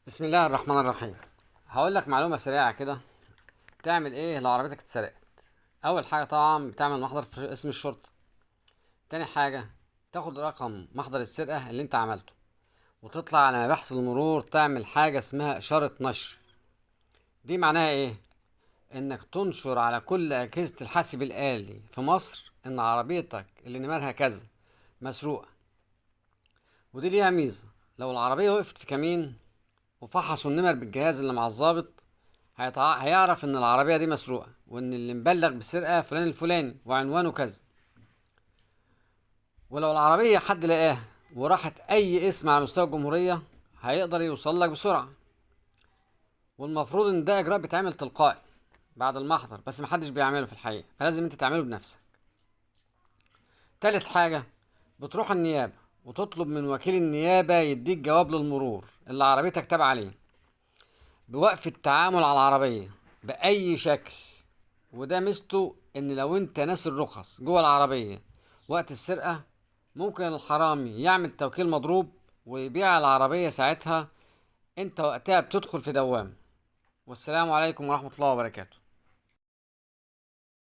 بسم الله الرحمن الرحيم. هقول لك معلومة سريعة كده. تعمل ايه لو عربيتك اتسرقت؟ اول حاجة طبعا بتعمل محضر في اسم الشرطة. تاني حاجة تاخد رقم محضر السرقة اللي انت عملته، وتطلع على مباحث المرور تعمل حاجة اسمها اشارة نشر. دي معناها ايه؟ انك تنشر على كل اجهزة الحاسب الآلي في مصر ان عربيتك اللي نمرها كذا مسروقة. ودي ليها ميزة، لو العربية وقفت في كمين وفحصوا النمر بالجهاز اللي مع الضابط، هيعرف ان العربية دي مسروقة، وان اللي مبلغ بالسرقة فلان الفلاني وعنوانه كذا. ولو العربية حد لقاها وراحت اي اسم على مستوى الجمهورية هيقدر يوصل لك بسرعة. والمفروض ان ده اجراء بيتعمل تلقائي بعد المحضر، بس محدش بيعمله في الحقيقة، فلازم انت تعمله بنفسك. تالت حاجة، بتروح النيابة وتطلب من وكيل النيابة يديك جواب للمرور اللي عربيتك تابعة عليه بوقف التعامل على العربية بأي شكل. وده ميزته ان لو انت ناسي الرخص جوه العربية وقت السرقة، ممكن الحرامي يعمل توكيل مضروب ويبيع العربية ساعتها. انت وقتها بتدخل في دوام. والسلام عليكم ورحمة الله وبركاته.